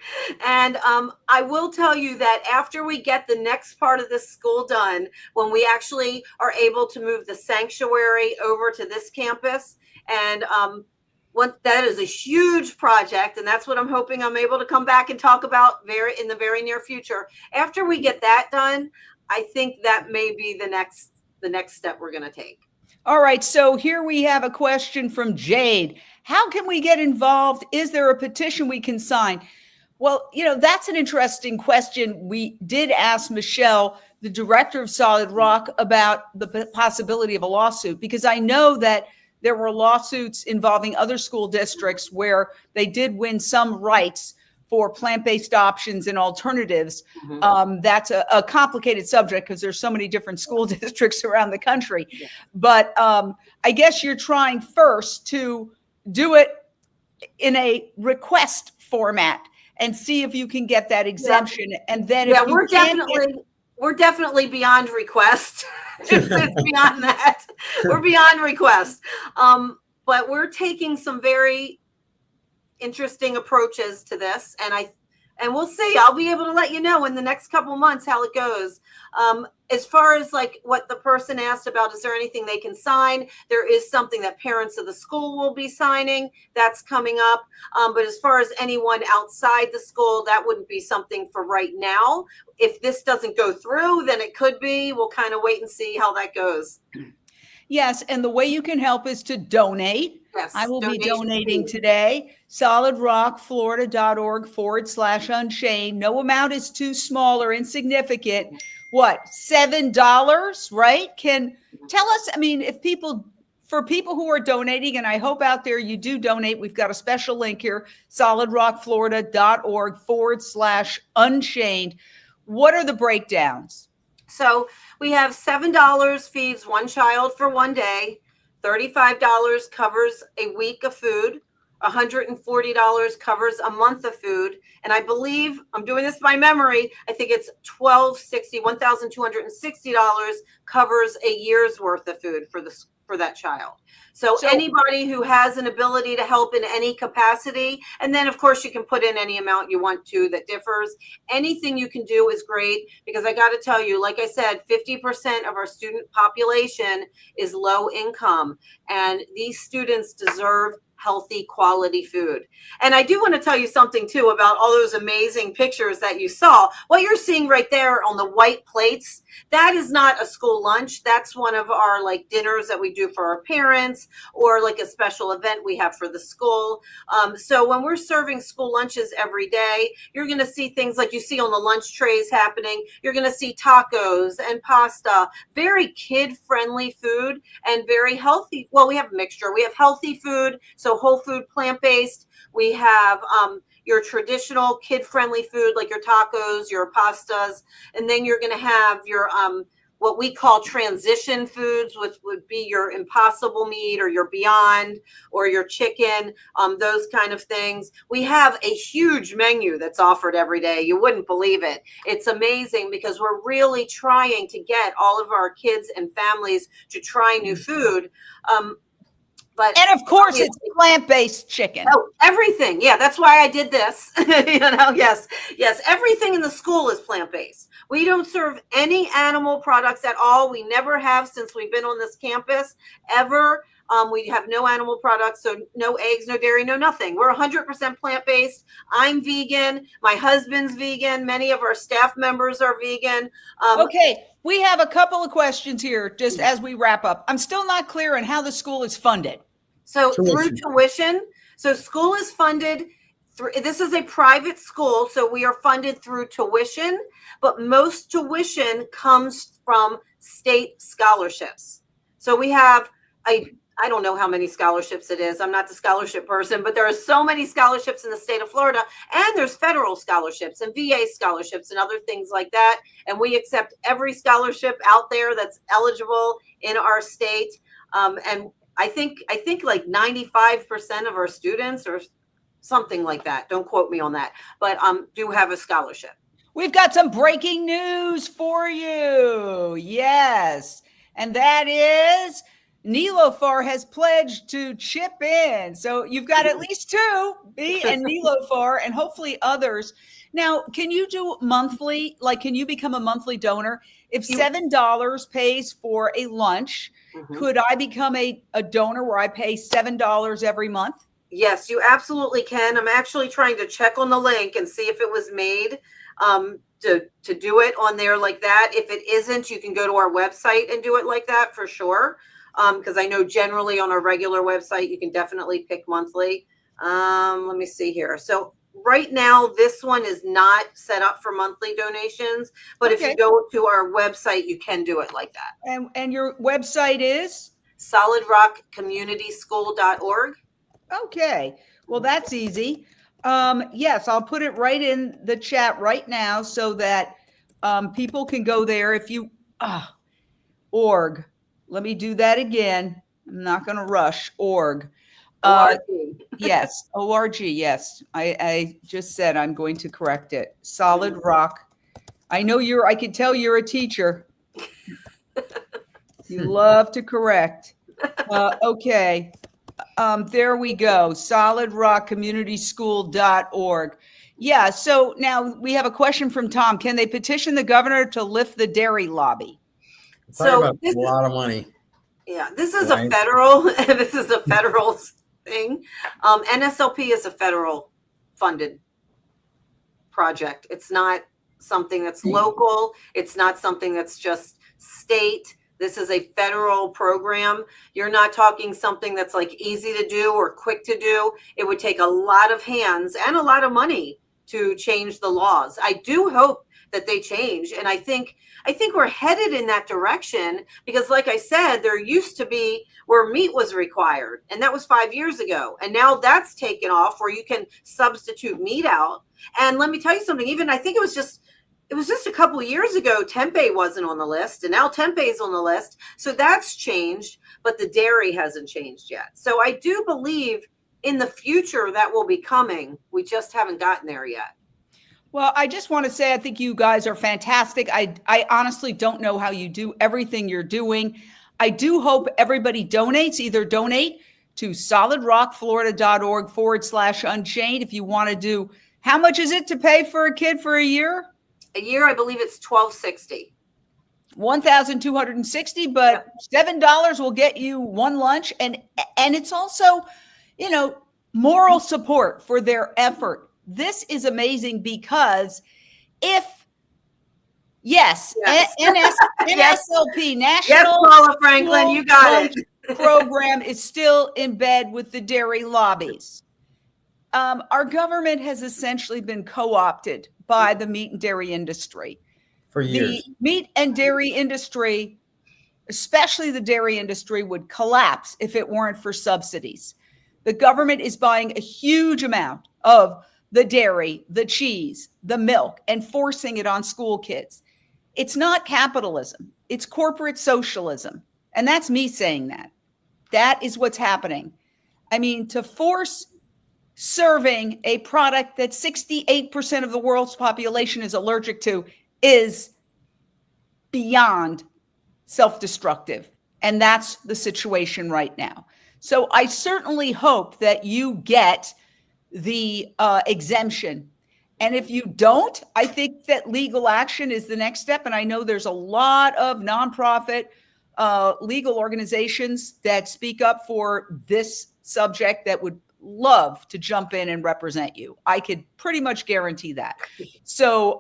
S2: And I will tell you that after we get the next part of this school done, when we actually are able to move the sanctuary over to this campus, and that is a huge project, and that's what I'm hoping I'm able to come back and talk about in the very near future. After we get that done, I think that may be the next step we're going to take.
S1: All right. So here we have a question from Jade. How can we get involved? Is there a petition we can sign? Well, that's an interesting question. We did ask Michele, the director of Solid Rock, about the possibility of a lawsuit, because I know that there were lawsuits involving other school districts where they did win some rights for plant-based options and alternatives. That's a complicated subject because there's so many different school districts around the country. Yeah. But I guess you're trying first to do it in a request format and see if you can get that exemption. Yeah. And then
S2: we're definitely beyond request. It's beyond that. We're beyond request. But we're taking some very interesting approaches to this, and we'll see. I'll be able to let you know in the next couple months how it goes. As far as like what the person asked about, is there anything they can sign? There is something that parents of the school will be signing. That's coming up. But as far as anyone outside the school, that wouldn't be something for right now. If this doesn't go through, then it could be. We'll kind of wait and see how that goes.
S1: Yes, and the way you can help is to donate.
S2: Yes,
S1: I will be donating today. solidrockflorida.org/unchained. No amount is too small or insignificant. What, $7, right? Can tell us, I mean, for people who are donating, and I hope out there you do donate, we've got a special link here, solidrockflorida.org/unchained. What are the breakdowns?
S2: So we have $7 feeds one child for 1 day. $35 covers a week of food. $140 covers a month of food. And I believe, I'm doing this by memory, I think it's $1,260 covers a year's worth of food for that child. So anybody who has an ability to help in any capacity, and then of course you can put in any amount you want to that differs. Anything you can do is great, because I got to tell you, like I said, 50% of our student population is low income, and these students deserve healthy, quality food. And I do want to tell you something too about all those amazing pictures that you saw. What you're seeing right there on the white plates, that is not a school lunch. That's one of our like dinners that we do for our parents, or like a special event we have for the school. So when we're serving school lunches every day, you're going to see things like you see on the lunch trays happening. You're going to see tacos and pasta, very kid-friendly food and very healthy. Well, we have a mixture. We have healthy food, so whole food, plant-based. We have your traditional kid-friendly food like your tacos, your pastas, and then you're going to have your what we call transition foods, which would be your Impossible meat or your Beyond or your chicken, those kind of things. We have a huge menu that's offered every day. You wouldn't believe it. It's amazing because we're really trying to get all of our kids and families to try new food.
S1: And of course, it's plant-based chicken.
S2: Oh, everything. Yeah, that's why I did this. Yes. Everything in the school is plant-based. We don't serve any animal products at all. We never have since we've been on this campus ever. We have no animal products, so no eggs, no dairy, no nothing. We're 100% plant-based. I'm vegan. My husband's vegan. Many of our staff members are vegan.
S1: Okay, we have a couple of questions here just as we wrap up. I'm still not clear on how the school is funded.
S2: So through tuition. So school is funded through, this is a private school, so we are funded through tuition, but most tuition comes from state scholarships. So we have I don't know how many scholarships it is. I'm not the scholarship person, but there are so many scholarships in the state of Florida, and there's federal scholarships and VA scholarships and other things like that. And we accept every scholarship out there that's eligible in our state. And I think like 95% of our students or something like that, don't quote me on that, but do have a scholarship.
S1: We've got some breaking news for you. Yes. And that is Nilofar has pledged to chip in. So you've got at least two, me and Nilofar, and hopefully others. Now, can you do monthly? Like, can you become a monthly donor? If $7 pays for a lunch, could I become a donor where I pay $7 every month?
S2: Yes, you absolutely can. I'm actually trying to check on the link and see if it was made to do it on there like that. If it isn't, you can go to our website and do it like that for sure. Because I know generally on our regular website, you can definitely pick monthly. Let me see here. So right now, this one is not set up for monthly donations, but if you go to our website, you can do it like that.
S1: And your website is?
S2: solidrockcommunityschool.org.
S1: Okay. Well, that's easy. Yes, I'll put it right in the chat right now so that people can go there. If you, org. Let me do that again. I'm not going to rush. Org. Yes. ORG. Yes. I just said I'm going to correct it. Solid Rock. I know I can tell you're a teacher. You love to correct. Okay. There we go. solidrockcommunityschool.org. Yeah. So now we have a question from Tom. Can they petition the governor to lift the dairy lobby?
S2: So
S4: a lot of money.
S2: Yeah, this is a federal. This is a federal thing. NSLP is a federal funded project. It's not something that's local. It's not something that's just state. This is a federal program. You're not talking something that's like easy to do or quick to do. It would take a lot of hands and a lot of money to change the laws. I do hope that they change. And I think we're headed in that direction because like I said, there used to be where meat was required, and that was 5 years ago. And now that's taken off where you can substitute meat out. And let me tell you something, even I think it was just a couple of years ago, tempeh wasn't on the list, and now tempeh is on the list. So that's changed, but the dairy hasn't changed yet. So I do believe in the future that will be coming. We just haven't gotten there yet.
S1: Well, I just want to say I think you guys are fantastic. I honestly don't know how you do everything you're doing. I do hope everybody donates, either donate to solidrockflorida.org/unchained if you want to do. How much is it to pay for a kid for a year?
S2: A year, I believe it's $1,260.
S1: $1,260, but $7 will get you one lunch, and it's also moral support for their effort. This is amazing because NSLP, National
S2: Paula Franklin, you got it.
S1: Program is still in bed with the dairy lobbies. Our government has essentially been co-opted by the meat and dairy industry.
S4: For years.
S1: The meat and dairy industry, especially the dairy industry, would collapse if it weren't for subsidies. The government is buying a huge amount of the dairy, the cheese, the milk, and forcing it on school kids. It's not capitalism. It's corporate socialism. And that's me saying that. That is what's happening. I mean, to force serving a product that 68% of the world's population is allergic to is beyond self-destructive. And that's the situation right now. So I certainly hope that you get the exemption. And if you don't, I think that legal action is the next step. And I know there's a lot of nonprofit legal organizations that speak up for this subject that would love to jump in and represent you. I could pretty much guarantee that. So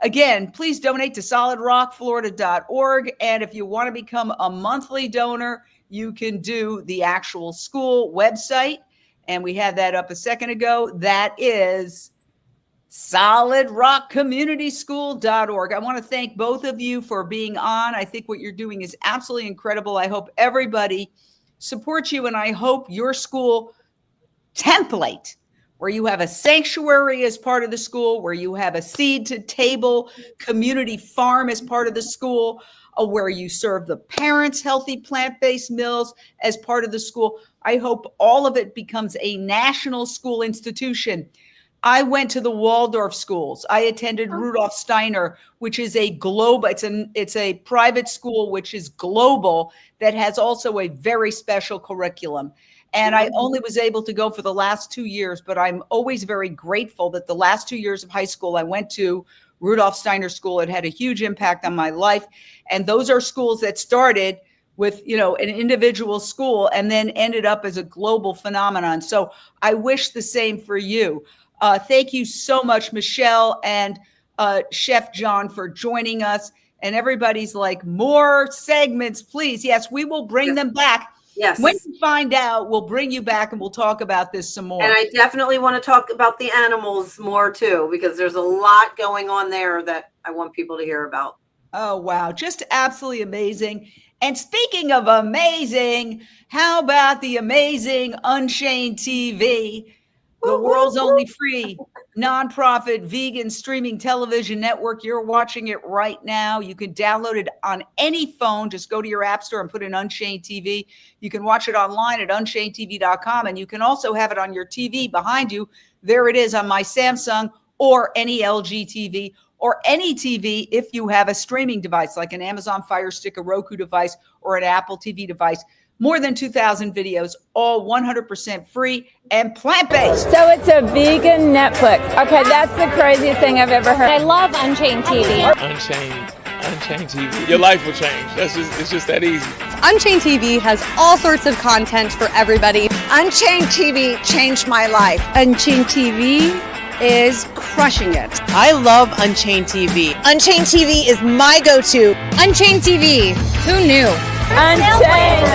S1: again, please donate to solidrockflorida.org. And if you want to become a monthly donor, you can do the actual school website. And we had that up a second ago. That is solidrockcommunityschool.org. I want to thank both of you for being on. I think what you're doing is absolutely incredible. I hope everybody supports you, and I hope your school template where you have a sanctuary as part of the school, where you have a seed to table community farm as part of the school, where you serve the parents healthy plant-based meals as part of the school. I hope all of it becomes a national school institution. I went to the Waldorf schools. I attended Rudolf Steiner, which is a global, it's a private school, which is global, that has also a very special curriculum. And I only was able to go for the last 2 years, but I'm always very grateful that the last 2 years of high school, I went to Rudolf Steiner School. It had a huge impact on my life. And those are schools that started with, an individual school and then ended up as a global phenomenon. So I wish the same for you. Thank you so much, Michele and Chef John, for joining us. And everybody's like, more segments, please. Yes, we will bring them back.
S2: Yes.
S1: When you find out, we'll bring you back and we'll talk about this some more.
S2: And I definitely want to talk about the animals more too, because there's a lot going on there that I want people to hear about.
S1: Oh, wow. Just absolutely amazing. And speaking of amazing, how about the amazing Unchained TV, the world's only free nonprofit vegan streaming television network? You're watching it right now. You can download it on any phone. Just go to your app store and put in Unchained TV. You can watch it online at UnchainedTV.com, and you can also have it on your TV behind you. There it is on my Samsung or any LG TV or any TV if you have a streaming device like an Amazon Fire Stick, a Roku device, or an Apple TV device. More than 2,000 videos, all 100% free and plant-based.
S15: So it's a vegan Netflix. Okay, that's the craziest thing I've ever heard.
S8: I love Unchained TV.
S16: Unchained TV. Your life will change. It's just that easy.
S17: Unchained TV has all sorts of content for everybody. Unchained TV changed my life. Unchained TV is crushing it.
S18: I love Unchained TV.
S17: Unchained TV is my go-to.
S8: Unchained TV. Who knew?
S15: Unchained.